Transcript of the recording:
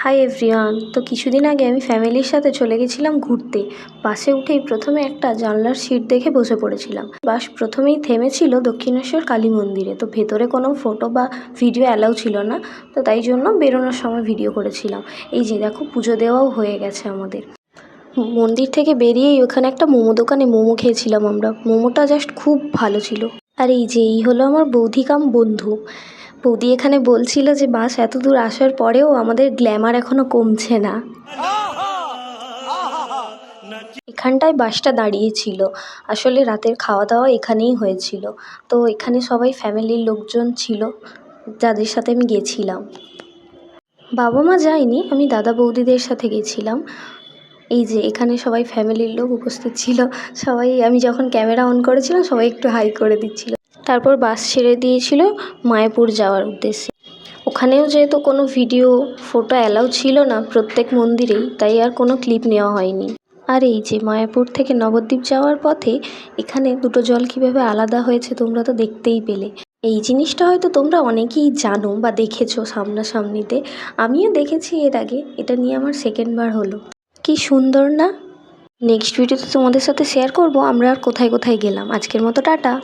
Hi everyone. তো কিছুদিন আগে আমি ফ্যামিলির সাথে চলে গেছিলাম ঘুরতে। বাসে উঠেই প্রথমে একটা জানলার সিট দেখে বসে পড়েছিলাম। বাস প্রথমেই থেমেছিল দক্ষিণেশ্বর কালী মন্দিরে। তো ভেতরে কোনো ফটো বা ভিডিও অ্যালাউ ছিল না, তো তাই জন্য বেরোনোর সময় ভিডিও করেছিলাম। এই যে দেখো, পুজো দেওয়াও হয়ে গেছে আমাদের। মন্দির থেকে বেরিয়েই ওখানে একটা মোমো দোকানে মোমো খেয়েছিলাম আমরা। মোমোটা জাস্ট খুব ভালো ছিল। আর এই হলো আমার বৌদি কাম বন্ধু। বৌদি এখানে বলছিল যে বাস এত দূর আসার পরেও আমাদের গ্ল্যামার এখনও কমছে না। এখানটায় বাসটা দাঁড়িয়েছিল। আসলে রাতের খাওয়া দাওয়া এখানেই হয়েছিল। তো এখানে সবাই ফ্যামিলির লোকজন ছিল যাদের সাথে আমি গেছিলাম। বাবা মা যায়নি, আমি দাদা বৌদিদের সাথে গেছিলাম। এই যে এখানে সবাই ফ্যামিলির লোক উপস্থিত ছিল। সবাই, আমি যখন ক্যামেরা অন করেছিলাম সবাই একটু হাই করে দিচ্ছিল। তারপর বাস ছেড়ে দিয়েছিল মায়াপুর যাওয়ার উদ্দেশ্যে। ওখানেও যেহেতু কোনো ভিডিও ফটো অ্যালাউ ছিল না প্রত্যেক মন্দিরেই, তাই আর কোনো ক্লিপ নেওয়া হয়নি। আর এই যে মায়াপুর থেকে নবদ্বীপ যাওয়ার পথে এখানে দুটো জল কীভাবে আলাদা হয়েছে তোমরা তো দেখতেই পেলে। এই জিনিসটা হয়তো তোমরা অনেকেই জানো বা দেখেছো সামনাসামনিতে। আমিও দেখেছি এর আগে, এটা নিয়ে আমার সেকেন্ডবার হলো। কি সুন্দর না? নেক্সট ভিডিওতে তোমাদের সাথে শেয়ার করব আমরা আর কোথায় কোথায় গেলাম। আজকের মতো টাটা।